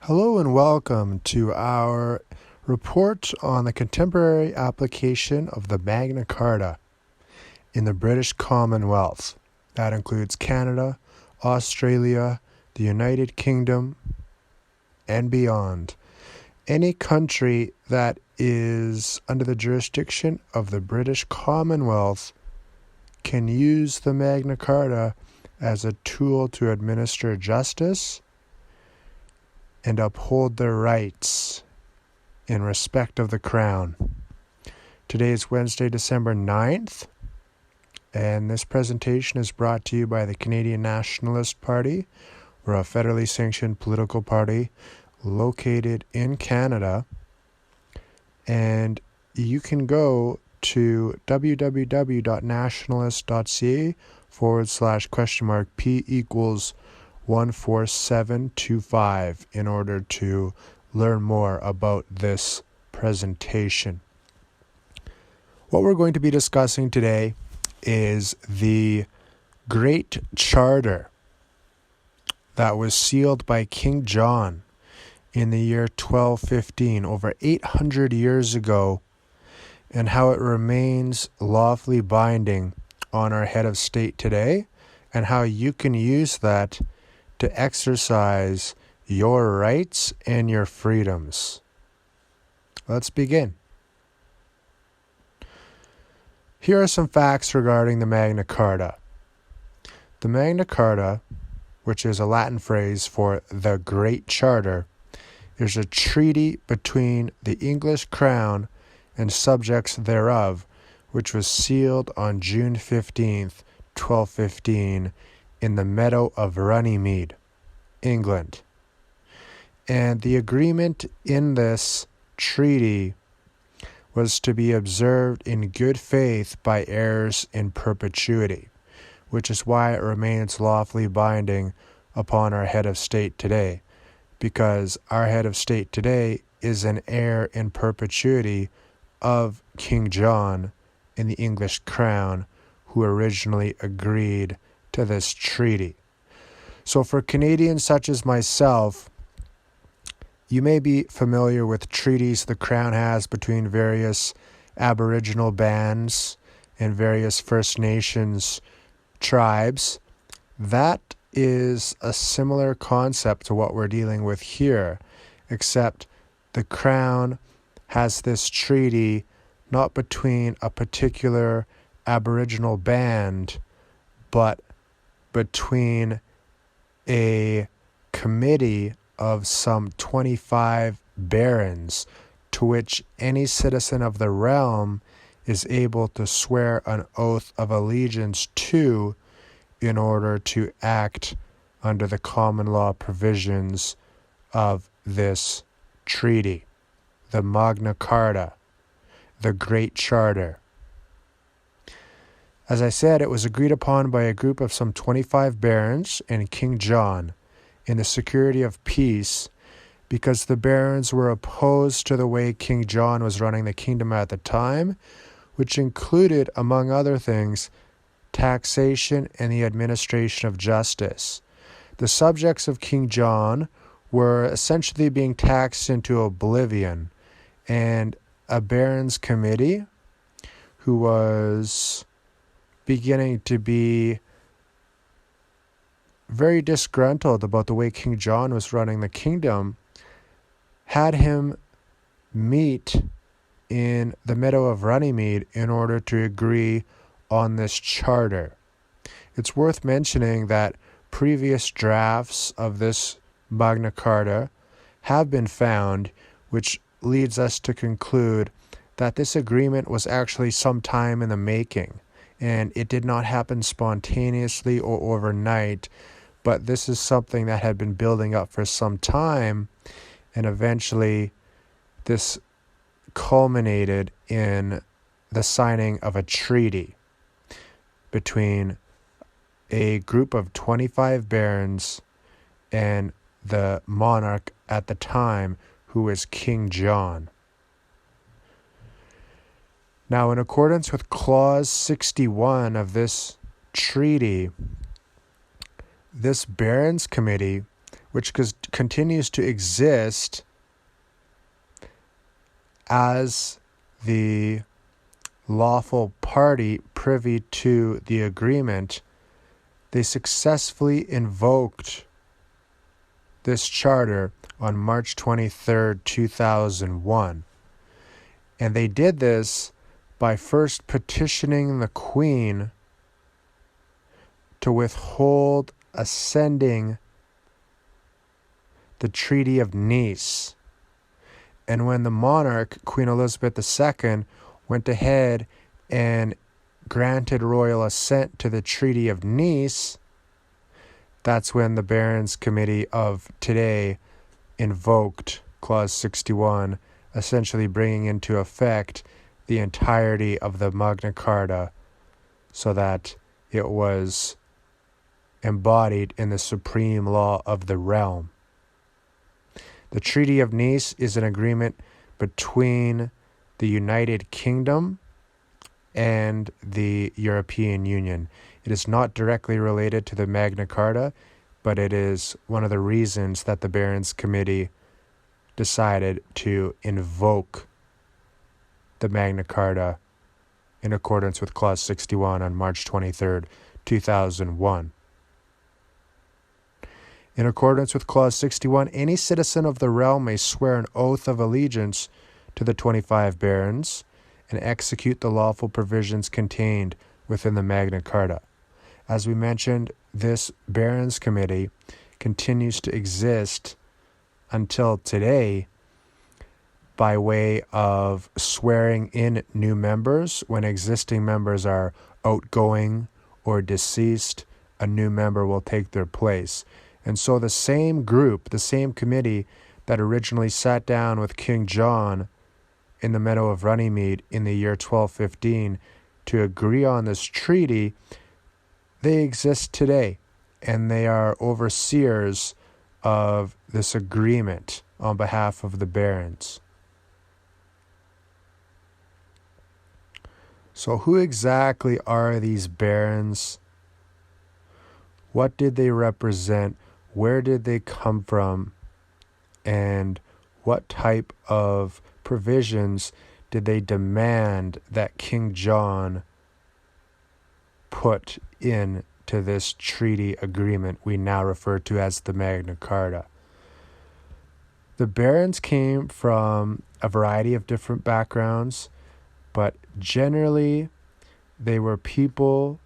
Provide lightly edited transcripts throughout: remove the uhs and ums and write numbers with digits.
Hello and welcome to our report on the contemporary application of the Magna Carta in the British Commonwealth. That includes Canada, Australia, the United Kingdom, and beyond. Any country that is under the jurisdiction of the British Commonwealth can use the Magna Carta as a tool to administer justice and uphold their rights in respect of the Crown. Today is Wednesday, December 9th, and this presentation is brought to you by the Canadian Nationalist Party. We're a federally sanctioned political party located in Canada, and you can go to www.nationalist.ca/P=14725 in order to learn more about this presentation. What we're going to be discussing today is the Great Charter that was sealed by King John in the year 1215, over 800 years ago, and how it remains lawfully binding on our head of state today, and how you can use that to exercise your rights and your freedoms. Let's begin. Here are some facts regarding the Magna Carta. The Magna Carta, which is a Latin phrase for the Great Charter, is a treaty between the English Crown and subjects thereof, which was sealed on June 15th, 1215, in the meadow of Runnymede, England. And the agreement in this treaty was to be observed in good faith by heirs in perpetuity, which is why it remains lawfully binding upon our head of state today, because our head of state today is an heir in perpetuity of King John in the English Crown, who originally agreed to this treaty. So for Canadians such as myself, you may be familiar with treaties the Crown has between various Aboriginal bands and various First Nations tribes. That is a similar concept to what we're dealing with here, except the Crown has this treaty not between a particular Aboriginal band, but between a committee of some 25 barons, to which any citizen of the realm is able to swear an oath of allegiance to in order to act under the common law provisions of this treaty, the Magna Carta, the Great Charter. As I said, it was agreed upon by a group of some 25 barons and King John in the security of peace, because the barons were opposed to the way King John was running the kingdom at the time, which included, among other things, taxation and the administration of justice. The subjects of King John were essentially being taxed into oblivion, and a barons' committee, who was beginning to be very disgruntled about the way King John was running the kingdom, had him meet in the meadow of Runnymede in order to agree on this charter. It's worth mentioning that previous drafts of this Magna Carta have been found, which leads us to conclude that this agreement was actually some time in the making, and it did not happen spontaneously or overnight, but this is something that had been building up for some time, and eventually this culminated in the signing of a treaty between a group of 25 barons and the monarch at the time, who was King John. Now, in accordance with Clause 61 of this treaty, this Barons Committee which continues to exist as the lawful party privy to the agreement, they successfully invoked this charter on March 23rd, 2001. And they did this by first petitioning the Queen to withhold ascending the Treaty of Nice. And when the monarch, Queen Elizabeth II, went ahead and granted royal assent to the Treaty of Nice, that's when the Barons Committee of today invoked Clause 61, essentially bringing into effect the entirety of the Magna Carta so that it was embodied in the supreme law of the realm. The Treaty of Nice is an agreement between the United Kingdom and the European Union. It is not directly related to the Magna Carta, but it is one of the reasons that the Barons Committee decided to invoke the Magna Carta in accordance with Clause 61 on March 23rd, 2001. In accordance with Clause 61, any citizen of the realm may swear an oath of allegiance to the 25 barons and execute the lawful provisions contained within the Magna Carta. As we mentioned, this Barons Committee continues to exist until today by way of swearing in new members. When existing members are outgoing or deceased, a new member will take their place. And so the same group, the same committee that originally sat down with King John in the Meadow of Runnymede in the year 1215 to agree on this treaty, they exist today, and they are overseers of this agreement on behalf of the barons. So who exactly are these barons? What did they represent? Where did they come from? And what type of provisions did they demand that King John put into this treaty agreement we now refer to as the Magna Carta? The barons came from a variety of different backgrounds, but generally they were people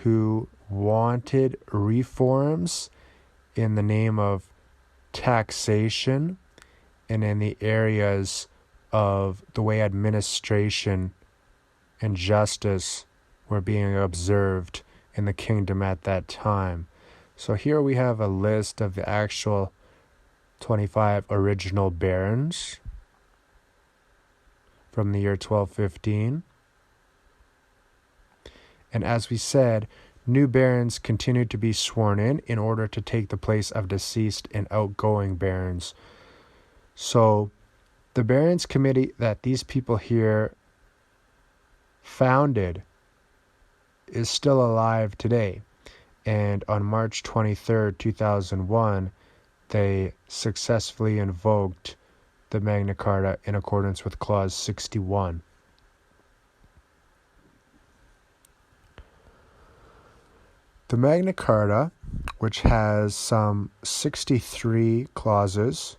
who wanted reforms in the name of taxation and in the areas of the way administration and justice were being observed in the kingdom at that time. So here we have a list of the actual 25 original barons from the year 1215. And as we said, new barons continued to be sworn in order to take the place of deceased and outgoing barons. So the Barons Committee that these people here founded is still alive today. And on March 23rd, 2001, they successfully invoked the Magna Carta in accordance with Clause 61. The Magna Carta, which has some 63 clauses,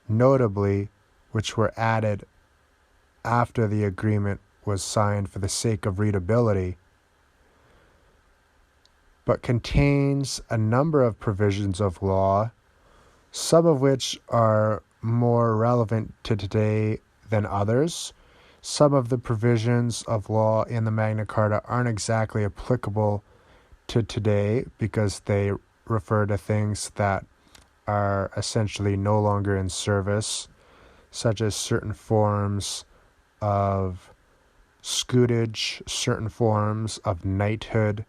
notably which were added after the agreement was signed for the sake of readability, but contains a number of provisions of law, some of which are more relevant to today than others. Some of the provisions of law in the Magna Carta aren't exactly applicable to today because they refer to things that are essentially no longer in service, such as certain forms of scutage, certain forms of knighthood,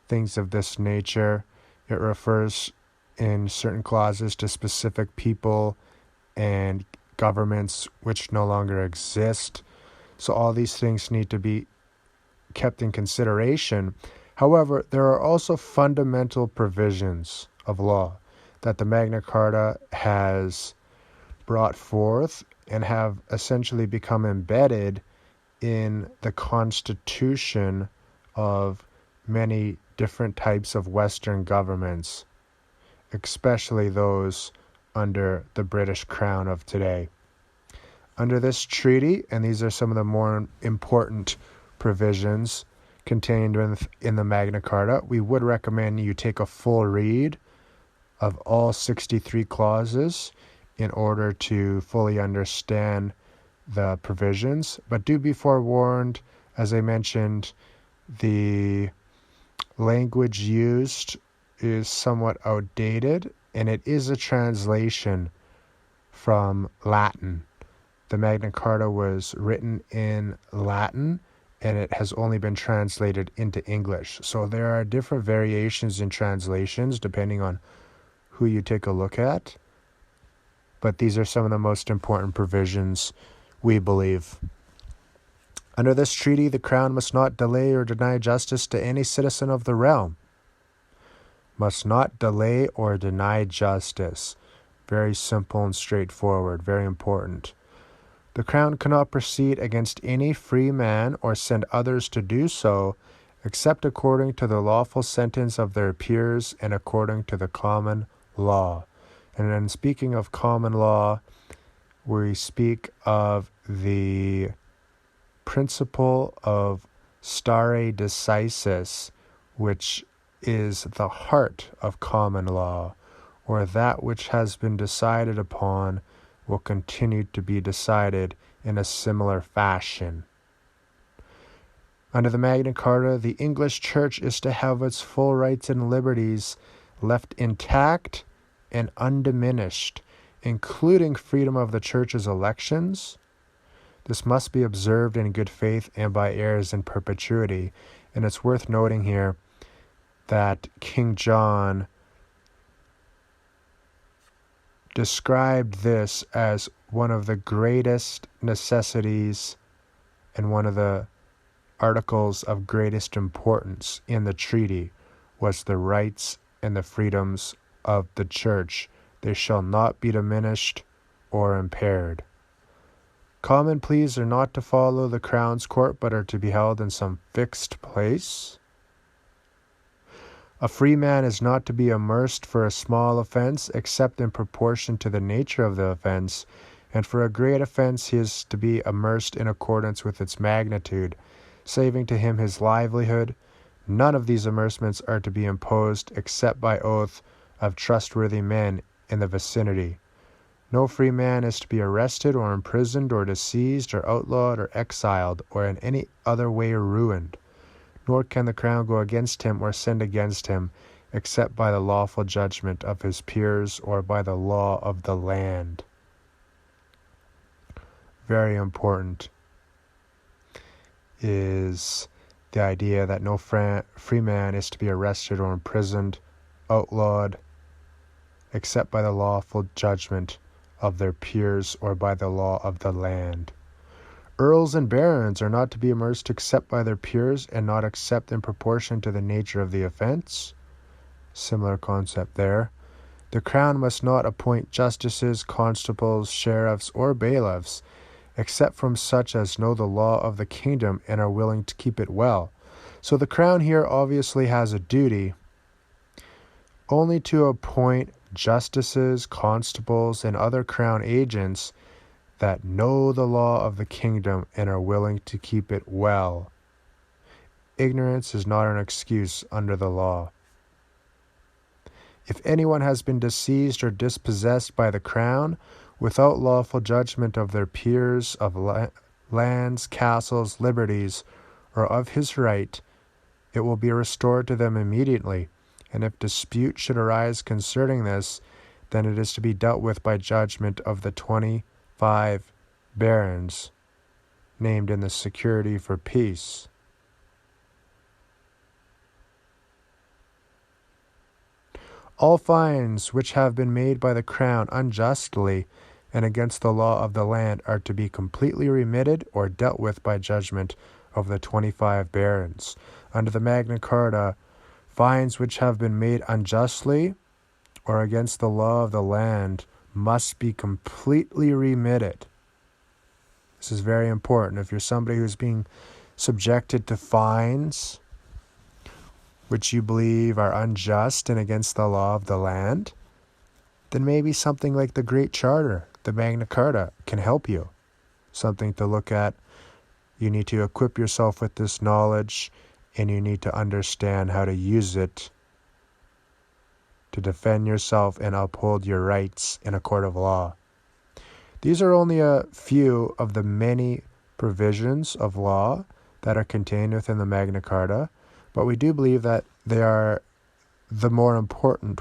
things of this nature. It refers in certain clauses to specific people and governments which no longer exist. So all these things need to be kept in consideration. However, there are also fundamental provisions of law that the Magna Carta has brought forth and have essentially become embedded in the constitution of many different types of Western governments, especially those under the British Crown of today. Under this treaty, and these are some of the more important provisions contained in the Magna Carta, we would recommend you take a full read of all 63 clauses in order to fully understand the provisions. But do be forewarned, as I mentioned, the language used is somewhat outdated, and it is a translation from Latin. The Magna Carta was written in Latin, and it has only been translated into English. So there are different variations in translations depending on who you take a look at. But these are some of the most important provisions, we believe. Under this treaty, the Crown must not delay or deny justice to any citizen of the realm. Must not delay or deny justice. Very simple and straightforward, very important. The Crown cannot proceed against any free man or send others to do so, except according to the lawful sentence of their peers and according to the common law. And then speaking of common law, we speak of the principle of stare decisis, which is the heart of common law, or that which has been decided upon will continue to be decided in a similar fashion. Under the Magna Carta, the English Church is to have its full rights and liberties left intact and undiminished, including freedom of the Church's elections. This must be observed in good faith and by heirs in perpetuity. And it's worth noting here that King John described this as one of the greatest necessities and one of the articles of greatest importance in the treaty was the rights and the freedoms of the church. They shall not be diminished or impaired. Common pleas are not to follow the Crown's court, but are to be held in some fixed place. A free man is not to be amerced for a small offense, except in proportion to the nature of the offense, and for a great offense he is to be amerced in accordance with its magnitude, saving to him his livelihood. None of these amercements are to be imposed except by oath of trustworthy men in the vicinity. No free man is to be arrested or imprisoned or diseased or outlawed or exiled or in any other way ruined. Nor can the Crown go against him or send against him, except by the lawful judgment of his peers or by the law of the land. Very important is the idea that no free man is to be arrested or imprisoned, outlawed, except by the lawful judgment of their peers or by the law of the land. Earls and barons are not to be amerced except by their peers and not except in proportion to the nature of the offense. Similar concept there. The Crown must not appoint justices, constables, sheriffs, or bailiffs, except from such as know the law of the kingdom and are willing to keep it well. So the Crown here obviously has a duty only to appoint justices, constables, and other Crown agents that know the law of the kingdom and are willing to keep it well. Ignorance is not an excuse under the law. If anyone has been disseized or dispossessed by the Crown without lawful judgment of their peers, of lands, castles, liberties, or of his right, it will be restored to them immediately. And if dispute should arise concerning this, then it is to be dealt with by judgment of the 25 barons named in the security for peace. All fines which have been made by the Crown unjustly and against the law of the land are to be completely remitted or dealt with by judgment of the 25 barons. Under the Magna Carta, fines which have been made unjustly or against the law of the land must be completely remitted. This is very important. If you're somebody who's being subjected to fines, which you believe are unjust and against the law of the land, then maybe something like the Great Charter, the Magna Carta, can help you. Something to look at. You need to equip yourself with this knowledge, and you need to understand how to use it to defend yourself and uphold your rights in a court of law. These are only a few of the many provisions of law that are contained within the Magna Carta, but we do believe that they are the more important